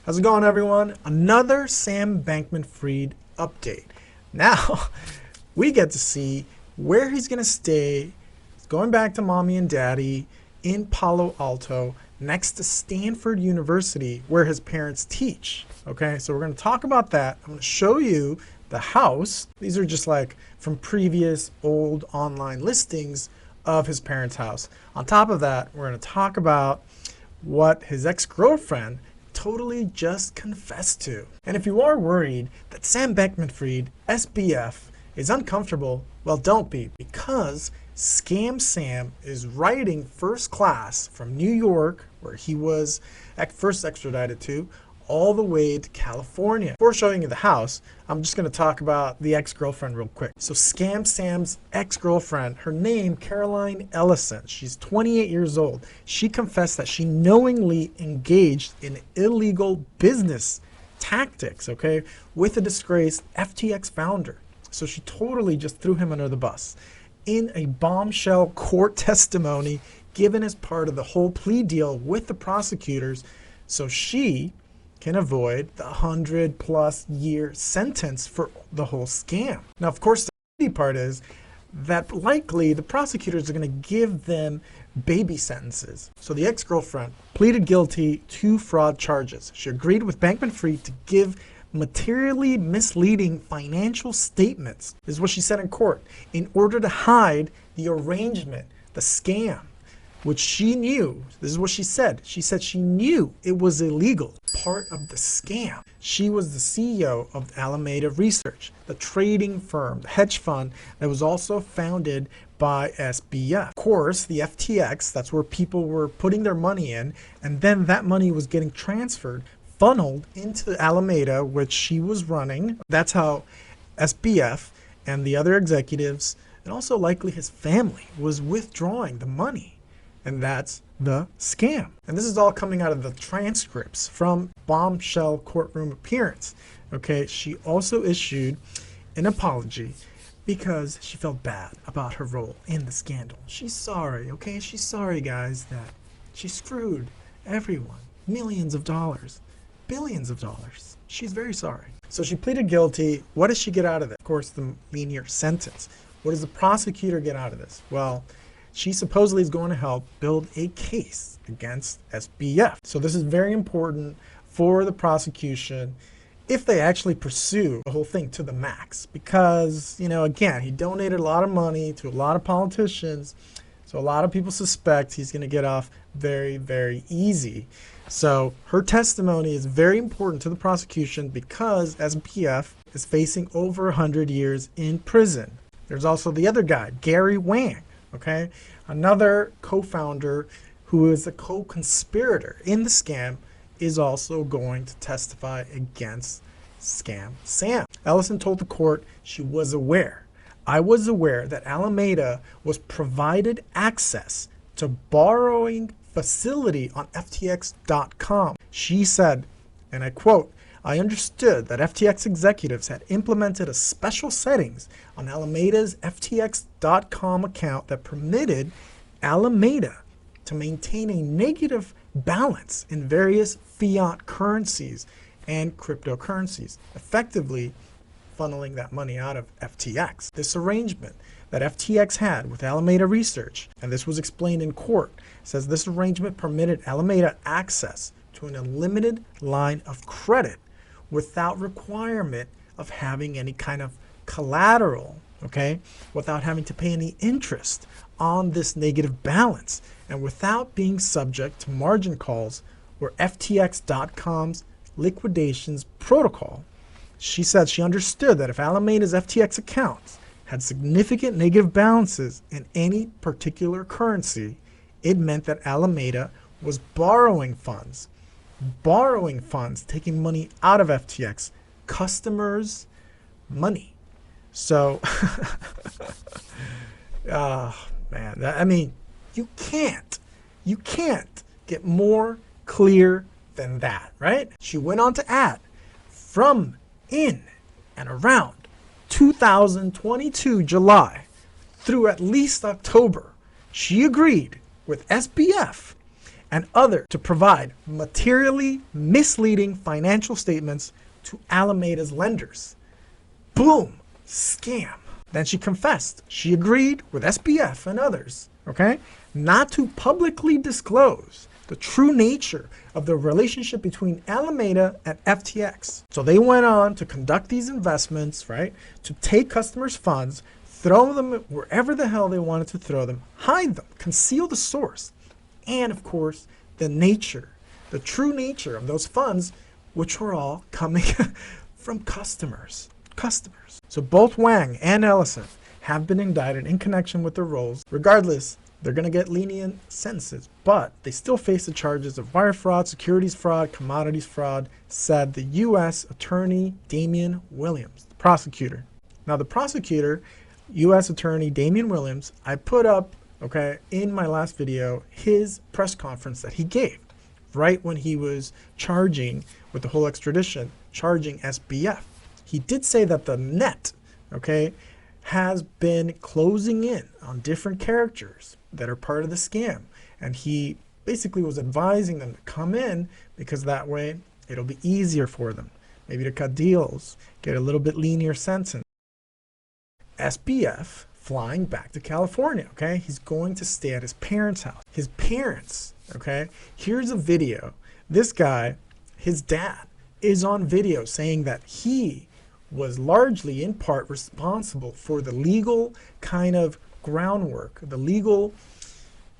How's it going, everyone? Another Sam Bankman-Fried update. Now, we get to see where he's going to stay. He's going back to mommy and daddy in Palo Alto next to Stanford University where his parents teach. Okay, so we're going to talk about that. I'm going to show you the house. These are just like from previous old online listings of his parents' house. On top of that, we're going to talk about what his ex-girlfriend totally just confessed to. And if you are worried that Sam Bankman-Fried, SBF, is uncomfortable, well, don't be, because Scam Sam is riding first class from New York, where he was first extradited to, all the way to California. Before showing you the house, I'm just going to talk about the ex-girlfriend real quick. So Scam Sam's ex-girlfriend, her name, Caroline Ellison. She's 28 years old. She confessed that she knowingly engaged in illegal business tactics, okay, with a disgraced FTX founder. So she totally just threw him under the bus. In a bombshell court testimony given as part of the whole plea deal with the prosecutors, so she can avoid the 100+ year sentence for the whole scam. Now, of course, the shitty part is that likely the prosecutors are going to give them baby sentences. So the ex-girlfriend pleaded guilty to fraud charges. She agreed with Bankman-Fried to give materially misleading financial statements, is what she said in court, in order to hide the arrangement, the scam, which she knew. This is what she said. She said she knew it was illegal, part of the scam. She was the CEO of Alameda Research, the trading firm, the hedge fund that was also founded by SBF. Of course, the FTX, that's where people were putting their money in, and then that money was getting transferred, funneled into Alameda, which she was running. That's how SBF and the other executives, and also likely his family, was withdrawing the money. And that's the scam. And this is all coming out of the transcripts from bombshell courtroom appearance. Okay, she also issued an apology because she felt bad about her role in the scandal. She's sorry, okay? She's sorry, guys, that she screwed everyone. Millions of dollars, billions of dollars. She's very sorry. So she pleaded guilty. What does she get out of it? Of course, the linear sentence. What does the prosecutor get out of this? Well, she supposedly is going to help build a case against SBF. So this is very important for the prosecution if they actually pursue the whole thing to the max. Because, again, he donated a lot of money to a lot of politicians. So a lot of people suspect he's going to get off very, very easy. So her testimony is very important to the prosecution because SBF is facing over 100 years in prison. There's also the other guy, Gary Wang. Okay, another co-founder who is a co-conspirator in the scam is also going to testify against Scam Sam. Ellison told the court she was aware. I was aware that Alameda was provided access to borrowing facility on FTX.com. She said, and I quote, I understood that FTX executives had implemented a special settings on Alameda's FTX.com account that permitted Alameda to maintain a negative balance in various fiat currencies and cryptocurrencies, effectively funneling that money out of FTX. This arrangement that FTX had with Alameda Research, and this was explained in court, says this arrangement permitted Alameda access to an unlimited line of credit without requirement of having any kind of collateral, okay, without having to pay any interest on this negative balance, and without being subject to margin calls or FTX.com's liquidations protocol. She said she understood that if Alameda's FTX accounts had significant negative balances in any particular currency, it meant that Alameda was borrowing funds, taking money out of FTX, customers' money. So, man, I mean, you can't get more clear than that, right? She went on to add, from in and around 2022 July through at least October, she agreed with SBF and other to provide materially misleading financial statements to Alameda's lenders. Boom, scam. Then she confessed. She agreed with SBF and others, okay, not to publicly disclose the true nature of the relationship between Alameda and FTX. So they went on to conduct these investments, right, to take customers' funds, throw them wherever the hell they wanted to throw them, hide them, conceal the source, and of course, the nature, the true nature of those funds, which were all coming from customers. So both Wang and Ellison have been indicted in connection with their roles. Regardless, they're going to get lenient sentences, but they still face the charges of wire fraud, securities fraud, commodities fraud, said the U.S. Attorney Damian Williams, the prosecutor. Now, the prosecutor, U.S. Attorney Damian Williams, I put up, okay, in my last video, his press conference that he gave right when he was charging with the whole extradition, charging SBF. He did say that the net, okay, has been closing in on different characters that are part of the scam. And he basically was advising them to come in because that way it'll be easier for them. Maybe to cut deals, get a little bit lenient sentence. SBF flying back to California, okay? He's going to stay at his parents' house. His parents, okay? Here's a video. This guy, his dad, is on video saying that he was largely in part responsible for the legal kind of groundwork, the legal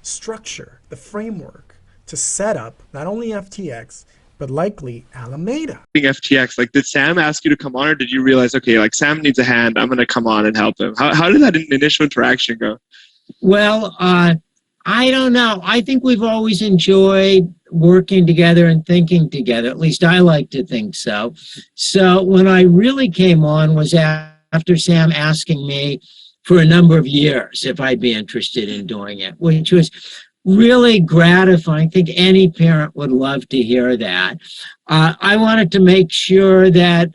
structure, the framework to set up not only FTX, but likely Alameda. FTX, like, did Sam ask you to come on, or did you realize, okay, like, Sam needs a hand, I'm going to come on and help him? How did that initial interaction go? Well, I don't know. I think we've always enjoyed working together and thinking together. At least I like to think so. So when I really came on was after Sam asking me for a number of years if I'd be interested in doing it, which was really gratifying. I think any parent would love to hear that. I wanted to make sure that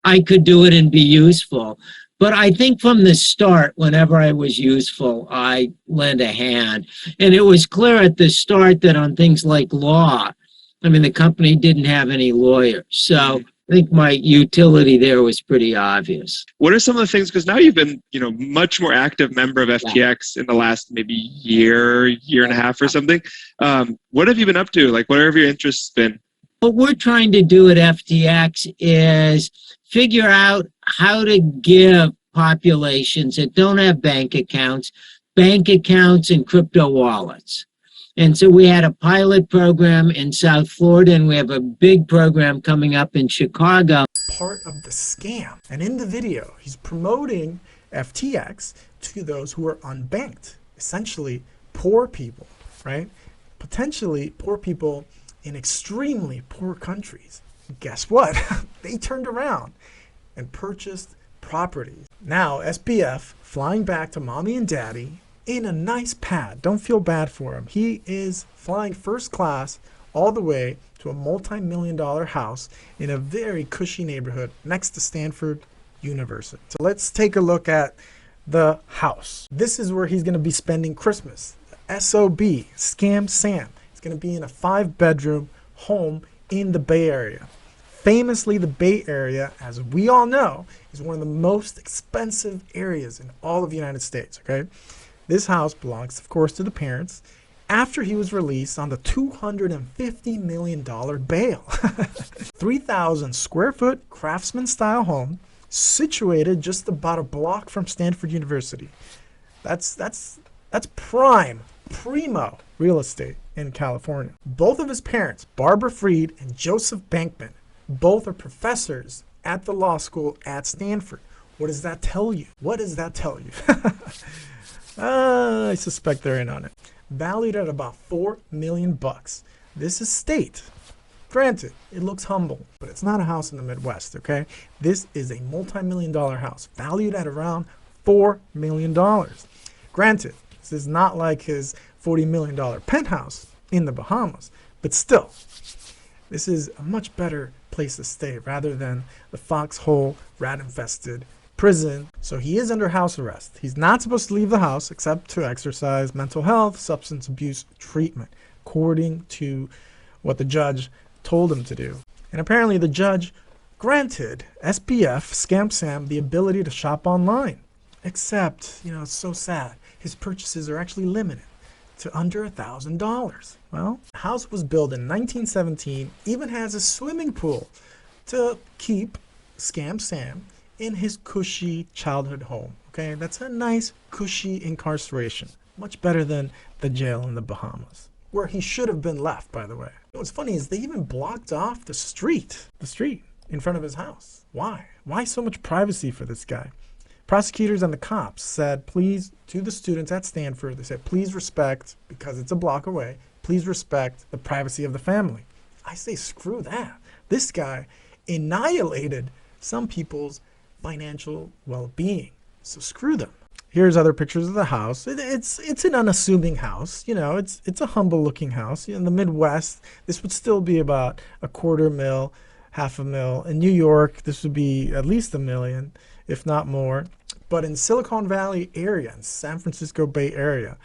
I could do it and be useful. But I think from the start, whenever I was useful, I lent a hand. And it was clear at the start that on things like law, I mean, the company didn't have any lawyers. So I think my utility there was pretty obvious. What are some of the things, because now you've been, much more active member of FTX in the last maybe year and a half or something. What have you been up to? Like, what have your interests been? What we're trying to do at FTX is figure out how to give populations that don't have bank accounts and crypto wallets. And so we had a pilot program in South Florida, and we have a big program coming up in Chicago. Part of the scam. And in the video, he's promoting FTX to those who are unbanked, essentially poor people, right? Potentially poor people in extremely poor countries. Guess what? They turned around and purchased properties. Now, SBF flying back to mommy and daddy in a nice pad. Don't feel bad for him. He is flying first class all the way to a multi-million-dollar house in a very cushy neighborhood next to Stanford University. So let's take a look at the house. This is where he's going to be spending Christmas. SOB, Scam Sam. He's going to be in a 5-bedroom home in the Bay Area. Famously, the Bay Area, as we all know, is one of the most expensive areas in all of the United States, okay? This house belongs, of course, to the parents after he was released on the $250 million bail. 3,000 square foot craftsman-style home situated just about a block from Stanford University. That's primo real estate in California. Both of his parents, Barbara Fried and Joseph Bankman, both are professors at the law school at Stanford. What does that tell you? What does that tell you? I suspect they're in on it. Valued at about $4 million. This estate, granted, it looks humble, but it's not a house in the Midwest, okay? This is a multi-million-dollar house, valued at around $4 million. Granted, this is not like his $40 million penthouse in the Bahamas, but still, this is a much better place to stay rather than the foxhole, rat-infested prison, so he is under house arrest. He's not supposed to leave the house except to exercise mental health, substance abuse treatment, according to what the judge told him to do. And apparently the judge granted SBF, Scam Sam, the ability to shop online. Except, it's so sad. His purchases are actually limited to under $1,000. Well, the house was built in 1917, even has a swimming pool to keep Scam Sam in his cushy childhood home. Okay, that's a nice, cushy incarceration. Much better than the jail in the Bahamas, where he should have been left, by the way. What's funny is they even blocked off the street in front of his house. Why? Why so much privacy for this guy? Prosecutors and the cops said, please, to the students at Stanford, they said, please respect, because it's a block away, please respect the privacy of the family. I say, screw that. This guy annihilated some people's financial well-being. So screw them. Here's other pictures of the house. It's an unassuming house. It's a humble-looking house. In the Midwest, this would still be about $250,000, $500,000. In New York, this would be at least $1 million, if not more. But in Silicon Valley area, in San Francisco Bay Area,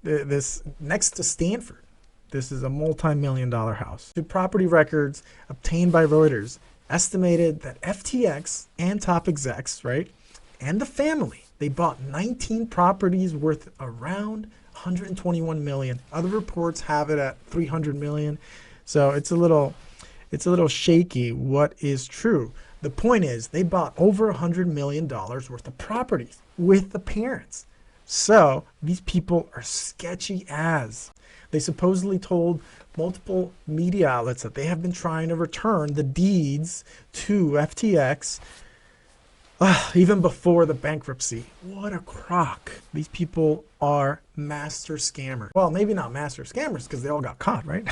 this next to Stanford, this is a multi-million-dollar house. The property records obtained by Reuters estimated that FTX and top execs, right, and the family, they bought 19 properties worth around $121 million. Other reports have it at $300 million. So it's a little shaky what is true. The point is they bought over $100 million worth of properties with the parents. So these people are sketchy as. They supposedly told multiple media outlets that they have been trying to return the deeds to FTX even before the bankruptcy. What a crock. These people are master scammers. Well, maybe not master scammers because they all got caught, right?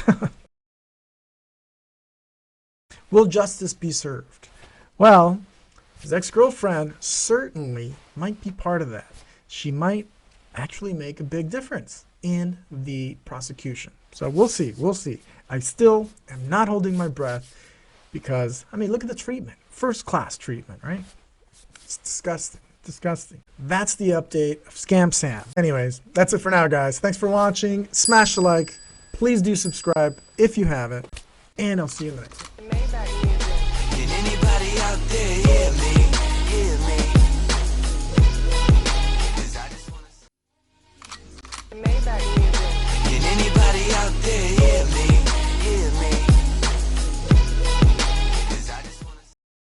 Will justice be served? Well, his ex-girlfriend certainly might be part of that. She might actually make a big difference in the prosecution. So we'll see. I still am not holding my breath because, look at the treatment. First-class treatment, right? It's disgusting. That's the update of Scam Sam. Anyways, that's it for now, guys. Thanks for watching. Smash the like. Please do subscribe if you haven't. And I'll see you in the next one.